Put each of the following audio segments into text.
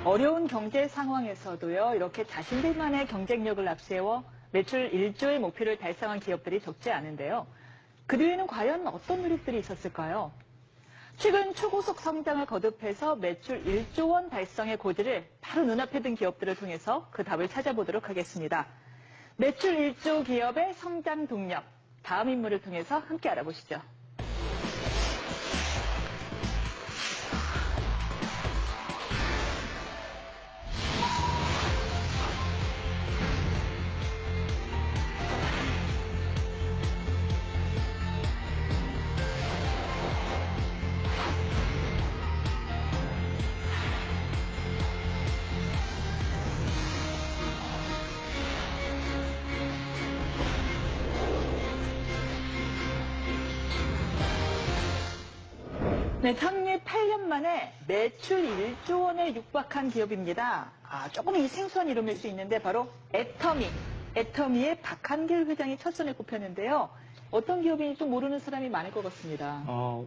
어려운 경제 상황에서도요, 이렇게 자신들만의 경쟁력을 앞세워 매출 1조의 목표를 달성한 기업들이 적지 않은데요. 그 뒤에는 과연 어떤 노력들이 있었을까요? 최근 초고속 성장을 거듭해서 매출 1조 원 달성의 고지를 바로 눈앞에 둔 기업들을 통해서 그 답을 찾아보도록 하겠습니다. 매출 1조 기업의 성장 동력, 다음 인물을 통해서 함께 알아보시죠. 네, 창립 8년 만에 매출 1조 원에 육박한 기업입니다. 조금 이 생소한 이름일 수 있는데 바로 애터미. 애터미의 박한길 회장이 첫 손에 꼽혔는데요. 어떤 기업인지 좀 모르는 사람이 많을 것 같습니다.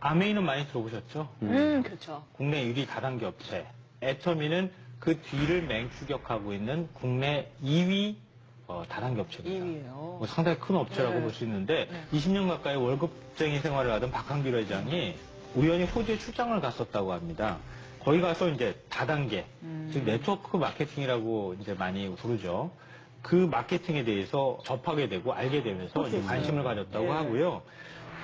아메이는 많이 들어보셨죠? 그렇죠. 국내 1위 다단계 업체. 애터미는 그 뒤를 맹추격하고 있는 국내 2위 다단계 업체입니다. 2위예요. 상당히 큰 업체라고 네. 볼 수 있는데 네. 20년 가까이 월급쟁이 생활을 하던 박한길 회장이 우연히 호주에 출장을 갔었다고 합니다. 거기 가서 이제 다단계, 즉 네트워크 마케팅이라고 이제 많이 부르죠. 그 마케팅에 대해서 접하게 되고 알게 되면서 이제 관심을 가졌다고 네. 하고요.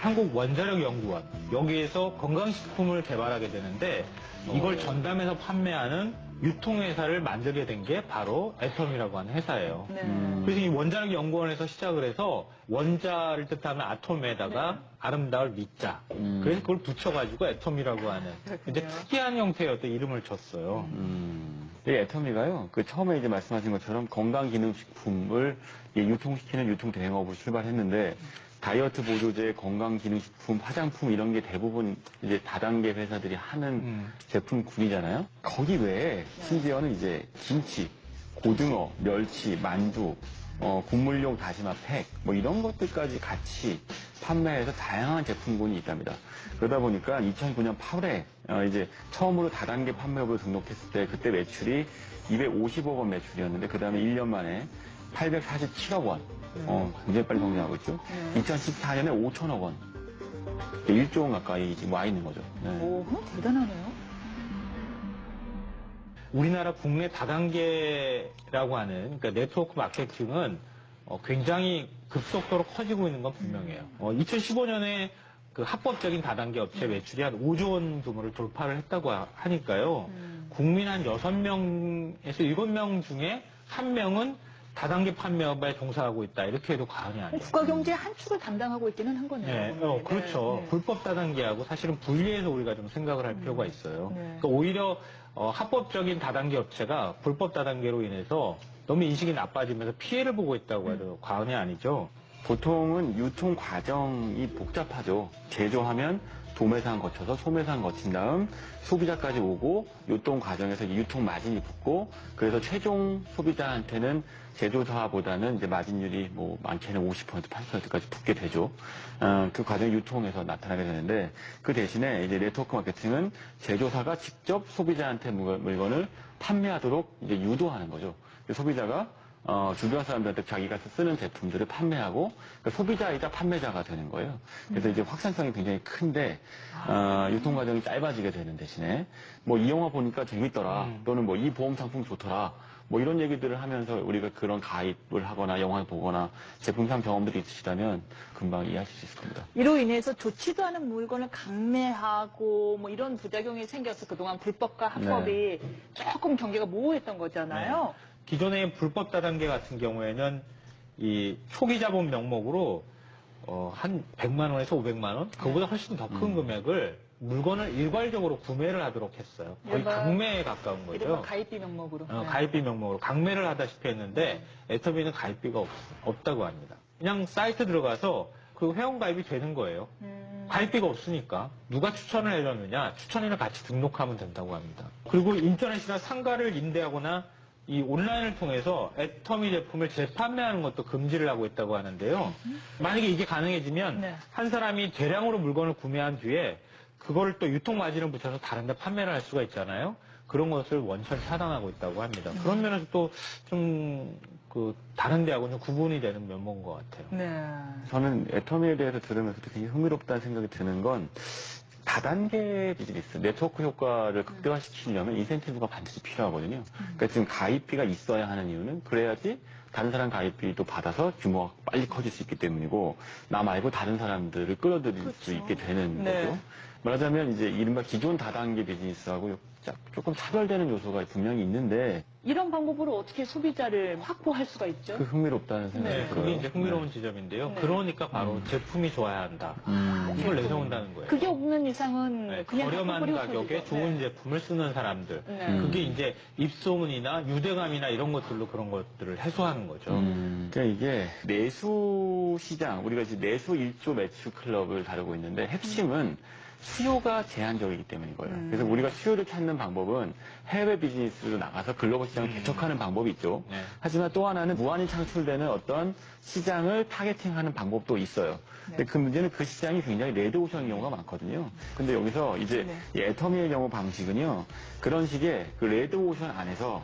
한국원자력연구원, 여기에서 건강식품을 개발하게 되는데 이걸 전담해서 판매하는 유통회사를 만들게 된 게 바로 애텀이라고 하는 회사예요. 네. 그래서 이 원자력연구원에서 시작을 해서 원자를 뜻하는 아톰에다가 네. 아름다울 미자. 그래서 그걸 붙여가지고 애텀이라고 하는 이제 특이한 형태의 어떤 이름을 줬어요. 이 애터미가요, 처음에 이제 말씀하신 것처럼 건강기능식품을 유통시키는 유통대행업으로 출발했는데, 다이어트 보조제, 건강기능식품, 화장품 이런 게 대부분 이제 다단계 회사들이 하는 제품군이잖아요. 거기 외에 심지어는 이제 김치, 고등어, 멸치, 만두, 국물용 다시마 팩, 뭐 이런 것들까지 같이 판매해서 다양한 제품군이 있답니다. 그러다 보니까 2009년 8월에 이제 처음으로 다단계 판매업으로 등록했을 때 그때 매출이 250억 원 매출이었는데 그 다음에 1년 만에 847억 원. 굉장히 빨리 성장하고 있죠. 2014년에 5천억 원. 1조 원 가까이 지금 와 있는 거죠. 네. 오, 대단하네요. 우리나라 국내 다단계라고 하는 그러니까 네트워크 마케팅은 굉장히 급속도로 커지고 있는 건 분명해요. 2015년에 그 합법적인 다단계 업체 매출이 한 5조 원 규모를 돌파를 했다고 하니까요. 국민 한 6명에서 7명 중에 1명은 다단계 판매업에 종사하고 있다. 이렇게 해도 과언이 아니에요. 국가경제의 한 축을 담당하고 있기는 한 거네요. 네, 그렇죠. 네. 불법 다단계하고 사실은 분리해서 우리가 좀 생각을 할 필요가 있어요. 그러니까 오히려 합법적인 다단계 업체가 불법 다단계로 인해서 너무 인식이 나빠지면서 피해를 보고 있다고 해도 과언이 아니죠. 보통은 유통 과정이 복잡하죠. 제조하면 도매상 거쳐서 소매상 거친 다음 소비자까지 오고 유통 과정에서 유통 마진이 붙고 그래서 최종 소비자한테는 제조사보다는 이제 마진율이 뭐 많게는 50% 80%까지 붙게 되죠. 그 과정이 유통에서 나타나게 되는데 그 대신에 이제 네트워크 마케팅은 제조사가 직접 소비자한테 물건을 판매하도록 이제 유도하는 거죠. 소비자가 주변 사람들한테 자기가 쓰는 제품들을 판매하고 그러니까 소비자이자 판매자가 되는 거예요. 그래서 이제 확산성이 굉장히 큰데 유통 과정이 짧아지게 되는 대신에 뭐 이 영화 보니까 재밌더라 또는 뭐 이 보험 상품 좋더라 뭐 이런 얘기들을 하면서 우리가 그런 가입을 하거나 영화를 보거나 제품상 경험들이 있으시다면 금방 이해하실 수 있을 겁니다. 이로 인해서 좋지도 않은 물건을 강매하고 뭐 이런 부작용이 생겨서 그동안 불법과 합법이 조금 경계가 모호했던 거잖아요. 네. 기존의 불법 다단계 같은 경우에는 이 초기 자본 명목으로 한 100만 원에서 500만 원, 그보다 훨씬 더 큰 금액을 물건을 일괄적으로 구매를 하도록 했어요. 거의 강매에 가까운 거죠. 이른바 가입비 명목으로. 가입비 명목으로 강매를 하다시피 했는데 애터미는 가입비가 없다고 합니다. 그냥 사이트 들어가서 그 회원 가입이 되는 거예요. 가입비가 없으니까 누가 추천을 해줬느냐, 추천인을 같이 등록하면 된다고 합니다. 그리고 인터넷이나 상가를 임대하거나 이 온라인을 통해서 애터미 제품을 재판매하는 것도 금지를 하고 있다고 하는데요. 만약에 이게 가능해지면 한 사람이 대량으로 물건을 구매한 뒤에 그거를 또 유통 마진을 붙여서 다른 데 판매를 할 수가 있잖아요. 그런 것을 원천 차단하고 있다고 합니다. 그런 면에서 또 좀 다른 데하고는 구분이 되는 면모인 것 같아요. 네. 저는 애터미에 대해서 들으면서 되게 흥미롭다는 생각이 드는 건 다단계 비즈니스, 네트워크 효과를 극대화시키려면 인센티브가 반드시 필요하거든요. 그러니까 지금 가입비가 있어야 하는 이유는 그래야지 다른 사람 가입비도 받아서 규모가 빨리 커질 수 있기 때문이고 나 말고 다른 사람들을 끌어들일 그렇죠. 수 있게 되는 네. 거죠. 말하자면 이제 이른바 기존 다단계 비즈니스하고 조금 차별되는 요소가 분명히 있는데 이런 방법으로 어떻게 소비자를 확보할 수가 있죠? 그 흥미롭다는 생각이 네. 들어요. 그게 이제 흥미로운 지점인데요. 네. 그러니까 바로 제품이 좋아야 한다. 이걸 내세운다는 거예요. 그게 없는 이상은 네, 그냥 저렴한 뿌리 가격에 소리죠. 좋은 네. 제품을 쓰는 사람들. 네. 그게 이제 입소문이나 유대감이나 이런 것들로 그런 것들을 해소하는 거죠. 그러니까 이게 내수 시장, 우리가 이제 내수 1조 매출 클럽을 다루고 있는데 핵심은 수요가 제한적이기 때문인 거예요. 그래서 우리가 수요를 찾는 방법은 해외 비즈니스로 나가서 글로벌 시장을 개척하는 방법이 있죠. 네. 하지만 또 하나는 무한히 창출되는 어떤 시장을 타겟팅하는 방법도 있어요. 근데 그 문제는 그 시장이 굉장히 레드오션인 경우가 많거든요. 근데 여기서 이제 이 애터미의 경우 방식은요, 그런 식의 그 레드오션 안에서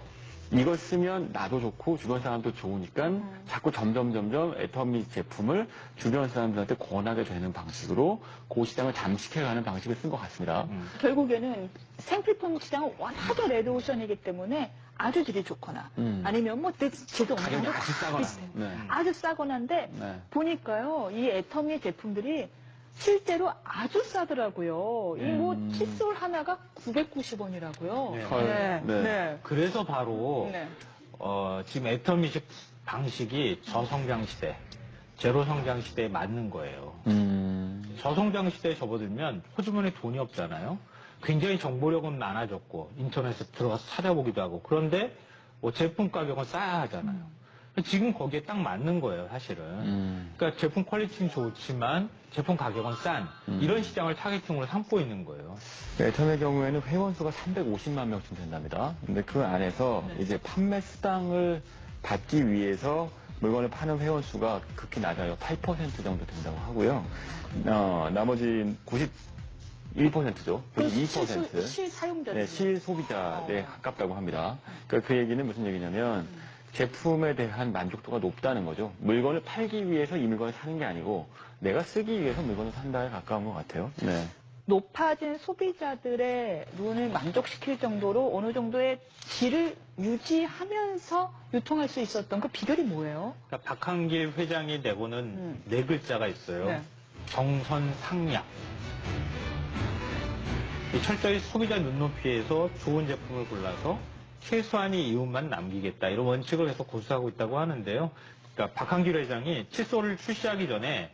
이걸 쓰면 나도 좋고 주변 사람도 좋으니까 자꾸 점점 애터미 제품을 주변 사람들한테 권하게 되는 방식으로 그 시장을 잠식해가는 방식을 쓴 것 같습니다. 결국에는 생필품 시장은 워낙에 레드오션이기 때문에 아주 질이 좋거나 아니면 뭐 질도 없는 가격이 거 아주 싸거나. 비슷해요. 네. 아주 싸거나인데 네. 보니까요 이 애터미 제품들이 실제로 아주 싸더라고요. 이 뭐 칫솔 하나가 990원이라고요. 네. 헐. 네. 네. 네. 그래서 바로 네. 지금 애터미식 방식이 저성장 시대, 제로 성장 시대에 맞는 거예요. 저성장 시대에 접어들면 호주머니에 돈이 없잖아요. 굉장히 정보력은 많아졌고 인터넷에 들어가서 찾아보기도 하고 그런데 뭐 제품 가격은 싸야 하잖아요. 지금 거기에 딱 맞는 거예요, 사실은. 그러니까 제품 퀄리티는 좋지만 제품 가격은 싼 이런 시장을 타겟팅으로 삼고 있는 거예요. 애터미의 경우에는 회원수가 350만 명쯤 된답니다. 근데 그 안에서 이제 판매 수당을 받기 위해서 물건을 파는 회원수가 극히 낮아요. 8% 정도 된다고 하고요. 나머지 91%죠. 92%. 실사용자들. 네, 실소비자에 가깝다고 합니다. 그러니까 그 얘기는 무슨 얘기냐면 제품에 대한 만족도가 높다는 거죠. 물건을 팔기 위해서 이 물건을 사는 게 아니고 내가 쓰기 위해서 물건을 산다에 가까운 것 같아요. 네. 높아진 소비자들의 눈을 만족시킬 정도로 어느 정도의 질을 유지하면서 유통할 수 있었던 그 비결이 뭐예요? 그러니까 박한길 회장이 내고는 네 글자가 있어요. 네. 정선상략. 철저히 소비자 눈높이에서 좋은 제품을 골라서 최소한의 이윤만 남기겠다 이런 원칙을 해서 고수하고 있다고 하는데요. 그러니까 박한길 회장이 칫솔을 출시하기 전에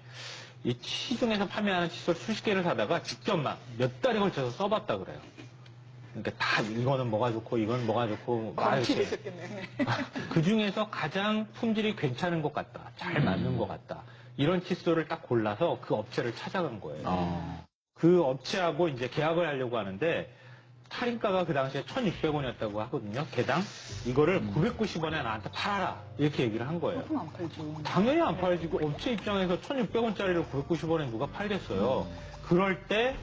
이 시중에서 판매하는 칫솔 수십 개를 사다가 직접 막 몇 달에 걸쳐서 써봤다 그래요. 그러니까 다 이거는 뭐가 좋고 이건 뭐가 좋고 막 이렇게. 되셨겠네. 그 중에서 가장 품질이 괜찮은 것 같다, 잘 맞는 것 같다 이런 칫솔을 딱 골라서 그 업체를 찾아간 거예요. 그 업체하고 이제 계약을 하려고 하는데 할인가가 그 당시에 1,600원이었다고 하거든요. 개당. 이거를 990원에 나한테 팔아라. 이렇게 얘기를 한 거예요. 보통 안 팔죠. 당연히 안 팔지. 그 업체 입장에서 1,600원짜리를 990원에 누가 팔겠어요. 그럴 때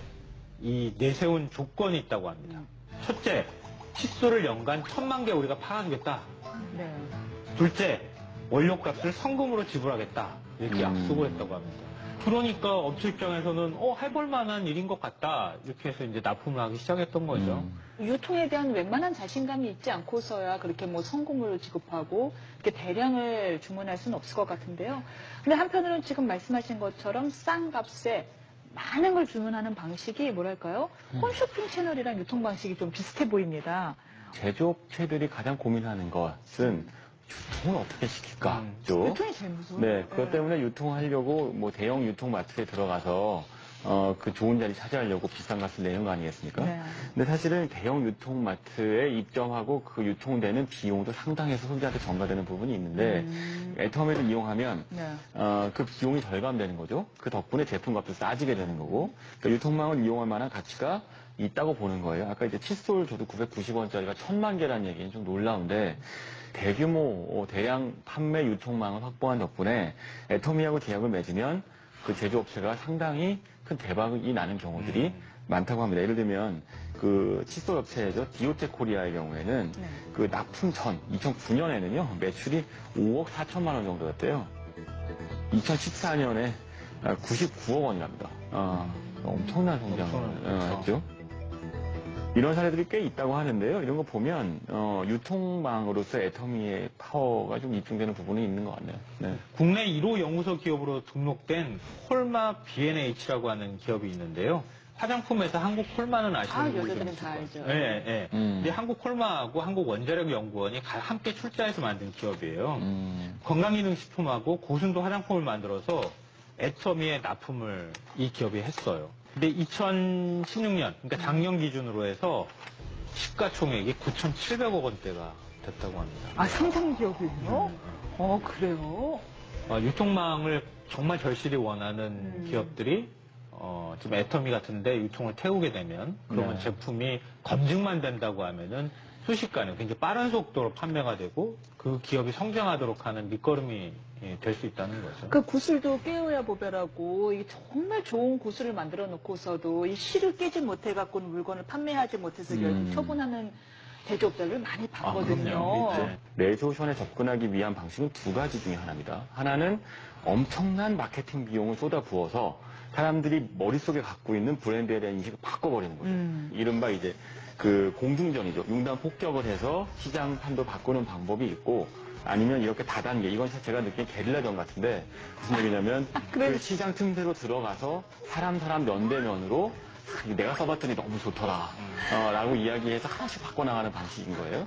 이 내세운 조건이 있다고 합니다. 첫째, 칫솔을 연간 1,000만 개 우리가 팔아주겠다. 네. 둘째, 원료값을 성금으로 지불하겠다. 이렇게 약속을 했다고 합니다. 그러니까 업체 입장에서는 해볼 만한 일인 것 같다. 이렇게 해서 이제 납품을 하기 시작했던 거죠. 유통에 대한 웬만한 자신감이 있지 않고서야 그렇게 뭐 성금을 지급하고 이렇게 대량을 주문할 수는 없을 것 같은데요. 근데 한편으로는 지금 말씀하신 것처럼 싼 값에 많은 걸 주문하는 방식이 뭐랄까요? 홈쇼핑 채널이랑 유통 방식이 좀 비슷해 보입니다. 제조업체들이 가장 고민하는 것은 유통을 어떻게 시킬까죠. 유통이 제일 무서워요. 네, 그것 때문에 유통하려고 뭐 대형 유통마트에 들어가서 그 좋은 자리 차지하려고 비싼 값을 내는 거 아니겠습니까? 네. 근데 사실은 대형 유통마트에 입점하고 그 유통되는 비용도 상당해서 소비자한테 전가되는 부분이 있는데 애터미를 이용하면 네. 그 비용이 절감되는 거죠. 그 덕분에 제품값도 싸지게 되는 거고 그러니까 유통망을 이용할 만한 가치가 있다고 보는 거예요. 아까 이제 칫솔 저도 990원짜리가 1,000만 개라는 얘기는 좀 놀라운데 대규모 대량 판매 유통망을 확보한 덕분에 애터미하고 계약을 맺으면 그 제조업체가 상당히 큰 대박이 나는 경우들이 많다고 합니다. 예를 들면 그 칫솔 업체죠. 디오텍 코리아의 경우에는 네. 그 납품 전 2009년에는요 매출이 5억 4천만 원 정도였대요. 2014년에 99억 원이랍니다. 엄청난 성장을 했죠. 이런 사례들이 꽤 있다고 하는데요. 이런 거 보면 유통망으로서 애터미의 파워가 좀 입증되는 부분이 있는 것 같네요. 네. 국내 1호 연구소 기업으로 등록된 콜마 B&H라고 하는 기업이 있는데요. 화장품에서 한국 콜마는 아시는 분들 여자들은 다 알죠. 네, 네. 근데 한국 콜마하고 한국 원자력 연구원이 함께 출자해서 만든 기업이에요. 건강기능식품하고 고순도 화장품을 만들어서 애터미의 납품을 이 기업이 했어요. 근데 2016년, 그러니까 작년 기준으로 해서 시가총액이 9,700억 원대가 됐다고 합니다. 아, 상장 기업이요? 그래요? 유통망을 정말 절실히 원하는 기업들이 지금 애터미 같은데 유통을 태우게 되면 그러면 네. 제품이 검증만 된다고 하면은 순식간에 굉장히 빠른 속도로 판매가 되고 그 기업이 성장하도록 하는 밑거름이 될 수 있다는 거죠. 그 구슬도 깨어야 보배라고 이게 정말 좋은 구슬을 만들어 놓고서도 이 실을 깨지 못해갖고 물건을 판매하지 못해서 결국 처분하는 제조업자를 많이 봤거든요. 그럼요. 네. 레조션에 접근하기 위한 방식은 두 가지 중에 하나입니다. 하나는 엄청난 마케팅 비용을 쏟아부어서 사람들이 머릿속에 갖고 있는 브랜드에 대한 인식을 바꿔버리는 거죠. 이른바 이제 그 공중전이죠. 융단 폭격을 해서 시장 판도 바꾸는 방법이 있고 아니면 이렇게 다단계, 이건 제가 느낀 게릴라전 같은데 무슨 얘기냐면 그 시장 틈새로 들어가서 사람 면대면으로 내가 써봤더니 너무 좋더라 라고 이야기해서 하나씩 바꿔나가는 방식인 거예요.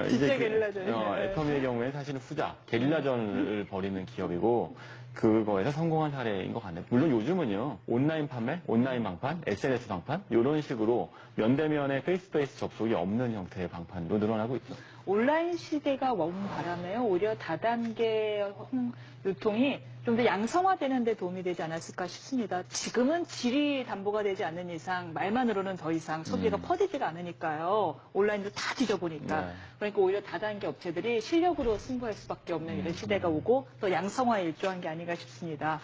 진짜 게릴라전이네요. 애터미의 경우에 사실은 후자, 게릴라전을 벌이는 기업이고 그거에서 성공한 사례인 것 같네요. 물론 요즘은요, 온라인 판매, 온라인 방판, SNS 방판, 이런 식으로 면대면의 페이스-투-페이스 접속이 없는 형태의 방판도 늘어나고 있죠. 온라인 시대가 온 바람에 오히려 다단계 유통이 좀 더 양성화되는 데 도움이 되지 않았을까 싶습니다. 지금은 질이 담보가 되지 않는 이상 말만으로는 더 이상 소비가 퍼지지가 않으니까요. 온라인도 다 뒤져보니까. 네. 그러니까 오히려 다단계 업체들이 실력으로 승부할 수밖에 없는 이런 시대가 오고 또 양성화에 일조한 게 아닌가 싶습니다.